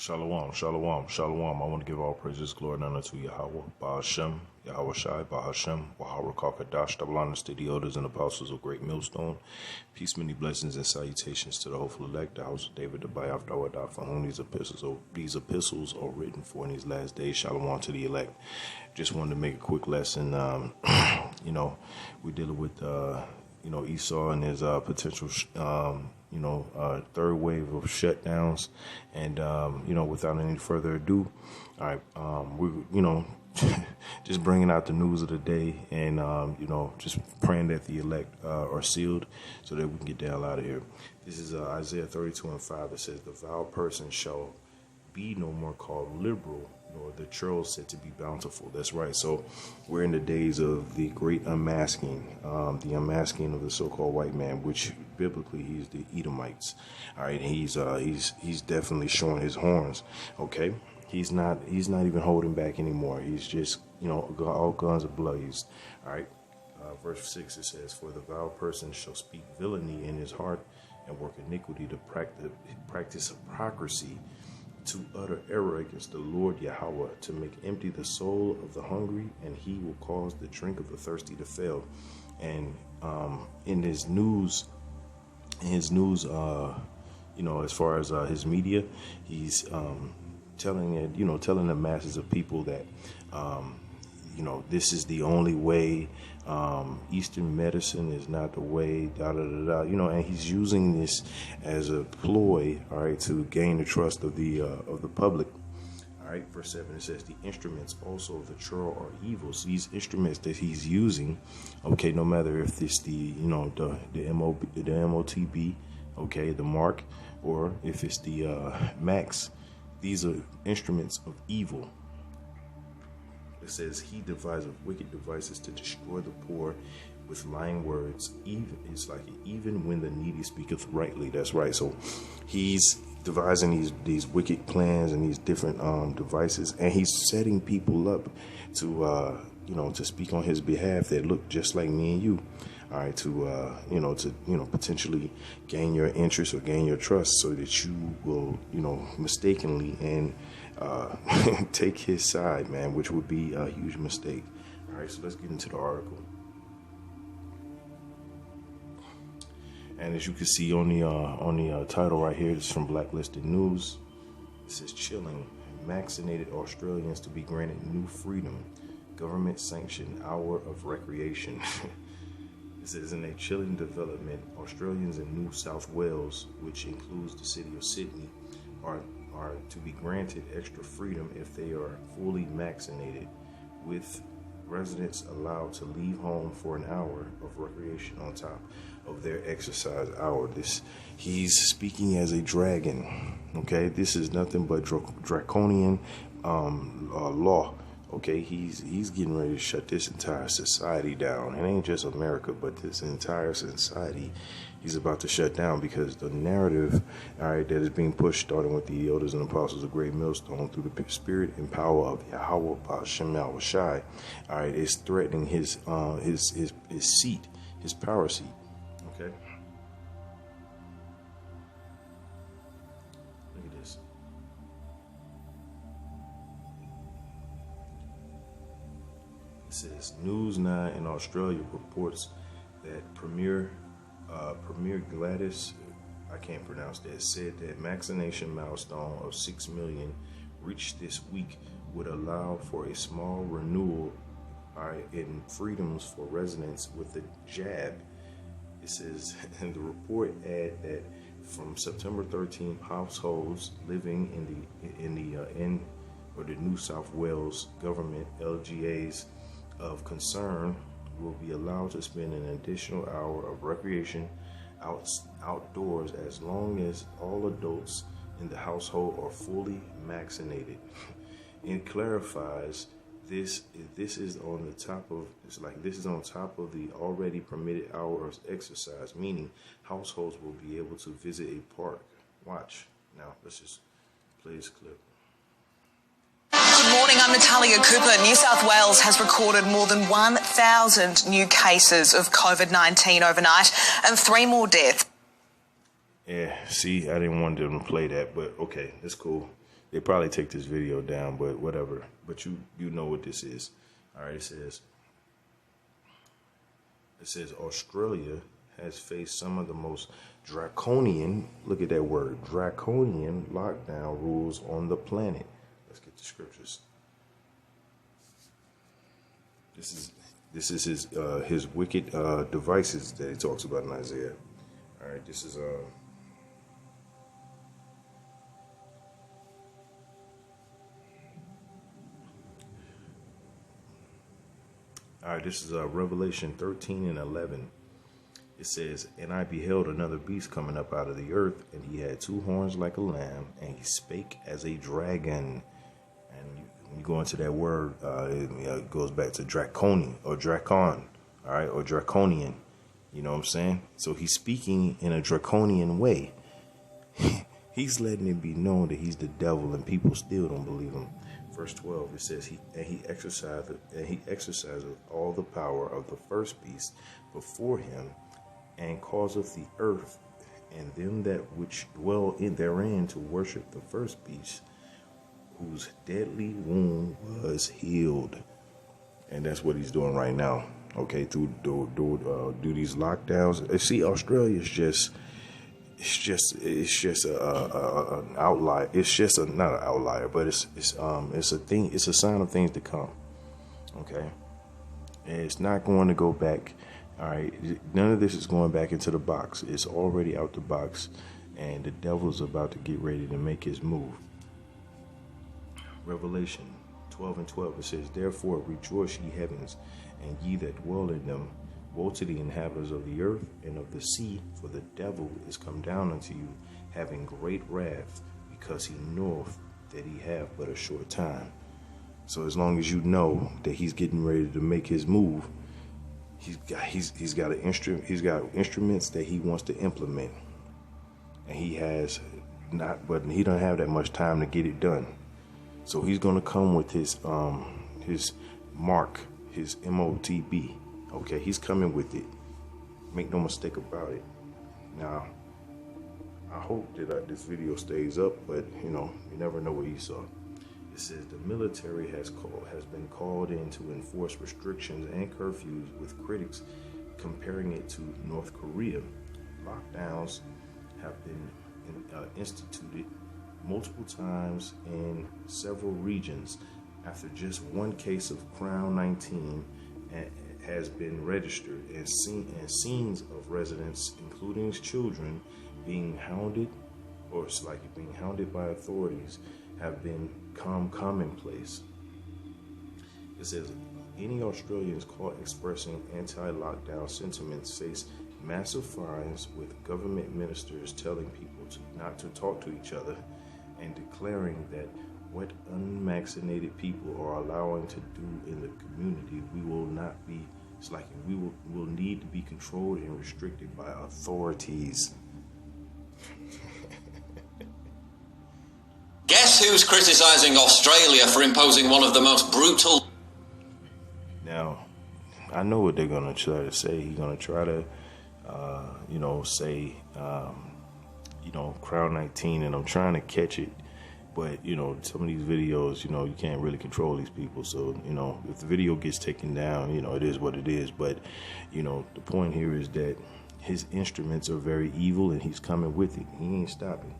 Shalom, shalom, shalom. I want to give all praises, glory, and honor to Yahweh, Ba'ashem, Yahweh Shai, Ba'ashem, Wahara Kakadash, Tablanas to the elders and apostles of Great Millstone. Peace, many blessings, and salutations to the hopeful elect, the house of David, the Bayaf Dawadah, for whom these epistles are written for in these last days. Shalom to the elect. Just wanted to make a quick lesson. We're dealing with, Esau and his potential, third wave of shutdowns. And, without any further ado, all right, we're, just bringing out the news of the day and, just praying that the elect are sealed so that we can get the hell out of here. This is Isaiah 32:5. It says, "The vile person shall be no more called liberal, nor the churl said to be bountiful." That's right. So we're in the days of the great unmasking, the unmasking of the so-called white man, which biblically he's the Edomites. All right, he's definitely showing his horns. Okay, he's not even holding back anymore. He's just all guns are blazed. All right, verse 6 it says, "For the vile person shall speak villainy in his heart and work iniquity to practice hypocrisy, to utter error against the Lord Yahweh, to make empty the soul of the hungry, and he will cause the drink of the thirsty to fail." And in his news, as far as his media, he's telling the masses of people that this is the only way. Eastern medicine is not the way, and he's using this as a ploy, all right, to gain the trust of the public. All right, verse 7, it says, "The instruments also of the churl are evil." So these instruments that he's using, okay, no matter if it's the MOTB, okay, the mark, or if it's the max, these are instruments of evil. It says, "He deviseth wicked devices to destroy the poor with lying words. Even when the needy speaketh rightly." That's right. So he's devising these wicked plans and these different devices, and he's setting people up to speak on his behalf that look just like me and you. All right, to potentially gain your interest or gain your trust, so that you will mistakenly and take his side, man, which would be a huge mistake. All right, so let's get into the article. And as you can see on the title right here, it's from Blacklisted News. It says, "Chilling: Vaccinated Australians to be granted new freedom. Government-sanctioned hour of recreation." It says, "In a chilling development, Australians in New South Wales, which includes the city of Sydney, are to be granted extra freedom if they are fully vaccinated, with residents allowed to leave home for an hour of recreation on top of their exercise hour." He's speaking as a dragon. Okay, this is nothing but draconian law. Okay, he's getting ready to shut this entire society down. It ain't just America, but this entire society he's about to shut down, because the narrative, all right, that is being pushed, starting with the elders and apostles of Great Millstone, through the spirit and power of Yahweh, Ba'ashem, Yahweh Shai, all right, is threatening his seat, his power seat. Okay, look at this. It says, "News 9 in Australia reports that Premier Gladys, I can't pronounce that, said that vaccination milestone of 6 million reached this week would allow for a small renewal in freedoms for residents with the jab." It says, and the report add that from September 13th, households living in the New South Wales government LGAs of concern will be allowed to spend an additional hour of recreation outdoors as long as all adults in the household are fully vaccinated. It clarifies this is on top of the already permitted hour of exercise, meaning households will be able to visit a park. Watch. Now let's just play this clip. Good morning, I'm Natalia Cooper. New South Wales has recorded more than 1,000 new cases of COVID-19 overnight and 3 more deaths. Yeah, see, I didn't want them to play that, but okay, that's cool. They probably take this video down, but whatever. But you know what this is. All right, it says Australia has faced some of the most draconian, look at that word, draconian lockdown rules on the planet. Let's get the scriptures. This is his wicked devices that he talks about in Isaiah. All right, this is Revelation 13 and 11. It says, "And I beheld another beast coming up out of the earth, and he had 2 horns like a lamb, and he spake as a dragon." And when you go into that word, it goes back to draconian or dracon, all right, or draconian. You know what I'm saying? So he's speaking in a draconian way. He's letting it be known that he's the devil, and people still don't believe him. Verse 12, it says, he exerciseth all the power of the first beast before him, and causeth the earth and them that which dwell in therein to worship the first beast, whose deadly wound was healed. And that's what he's doing right now. Okay, through do these lockdowns. See, Australia is just. It's just an outlier. It's just not an outlier, but it's a thing. It's a sign of things to come. Okay, and it's not going to go back. All right, none of this is going back into the box. It's already out the box, and the devil's about to get ready to make his move. Revelation 12 and 12. It says, "Therefore rejoice, ye heavens, and ye that dwell in them. Woe to the inhabitants of the earth and of the sea, for the devil is come down unto you, having great wrath, because he knoweth that he have but a short time." So as long as you know that he's getting ready to make his move, he's got instruments that he wants to implement, and he don't have that much time to get it done. So he's gonna come with his mark, his MOTB. Okay, he's coming with it. Make no mistake about it. Now, I hope that this video stays up, but you never know what you saw. It says the military has been called in to enforce restrictions and curfews, with critics comparing it to North Korea. Lockdowns have been instituted multiple times in several regions after just one case of Crown 19 has been registered, and scenes of residents, including children, being hounded by authorities have become commonplace. It says any Australians caught expressing anti-lockdown sentiments face massive fines, with government ministers telling people not to talk to each other and declaring that what unvaccinated people are allowing to do in the community, we will need to be controlled and restricted by authorities. Guess who's criticizing Australia for imposing one of the most brutal... Now, I know what they're going to try to say. He's going to try to, say, Crown 19, and I'm trying to catch it. But, some of these videos, you can't really control these people. So, if the video gets taken down, it is what it is. But, the point here is that his instruments are very evil, and he's coming with it. He ain't stopping.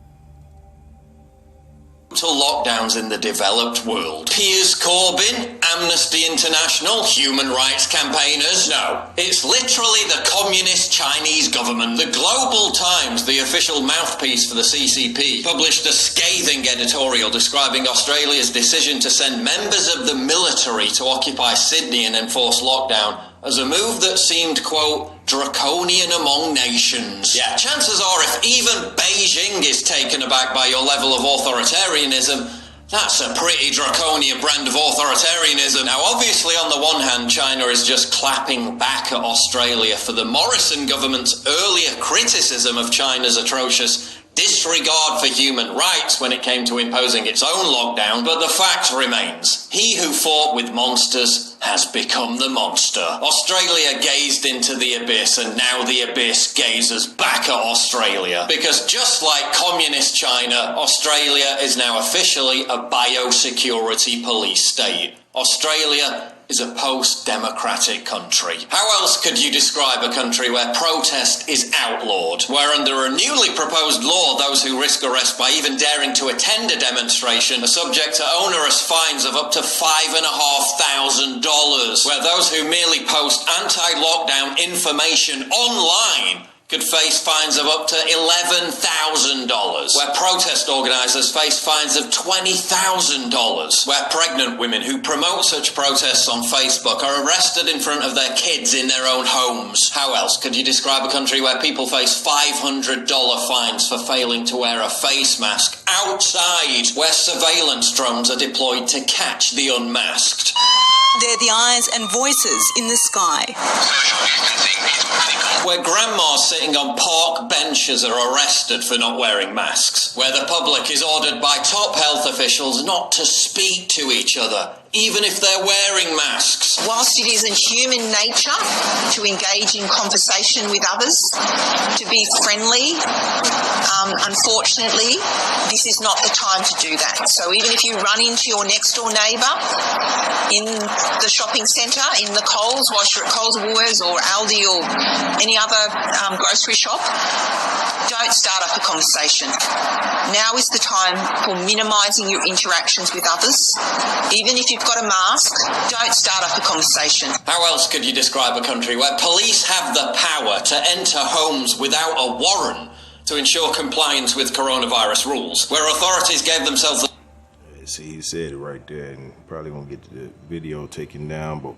Lockdowns in the developed world. Piers Corbyn, Amnesty International, human rights campaigners. No, it's literally the communist Chinese government. The Global Times, the official mouthpiece for the CCP, published a scathing editorial describing Australia's decision to send members of the military to occupy Sydney and enforce lockdown as a move that seemed, quote, draconian among nations. Yeah, chances are if even Beijing is taken aback by your level of authoritarianism, that's a pretty draconian brand of authoritarianism. Now, obviously, on the one hand, China is just clapping back at Australia for the Morrison government's earlier criticism of China's atrocious disregard for human rights when it came to imposing its own lockdown, but the fact remains, he who fought with monsters has become the monster. Australia gazed into the abyss, and now the abyss gazes back at Australia. Because just like communist China, Australia is now officially a biosecurity police state. Australia is a post-democratic country. How else could you describe a country where protest is outlawed, where under a newly proposed law those who risk arrest by even daring to attend a demonstration are subject to onerous fines of up to $5,500, where those who merely post anti-lockdown information online could face fines of up to $11,000, where protest organisers face fines of $20,000, where pregnant women who promote such protests on Facebook are arrested in front of their kids in their own homes. How else could you describe a country where people face $500 fines for failing to wear a face mask outside, where surveillance drones are deployed to catch the unmasked? They're the eyes and voices in the sky. Social distancing is critical. Where grandmas sitting on park benches are arrested for not wearing masks. Where the public is ordered by top health officials not to speak to each other, even if they're wearing masks. Whilst it is in human nature to engage in conversation with others, to be friendly, unfortunately, this is not the time to do that. So even if you run into your next door neighbour in the shopping centre, in the Coles, whilst you're at Coles, Woolworths or Aldi or any other grocery shop, don't start up a conversation. Now is the time for minimising your interactions with others. Even if you've got a mask, don't start up a conversation. How else could you describe a country where police have the power to enter homes without a warrant to ensure compliance with coronavirus rules, where authorities gave themselves the... See, he said it right there, and probably gonna get the video taken down, but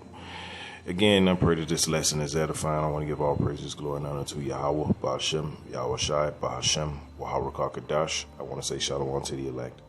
again, I pray that this lesson is edifying. I want to give all praises, glory, and honor to Yahweh, Ba'ashem, Yahweh Shai, Ba'ashem, Waharakakadash. I want to say shalom to the elect.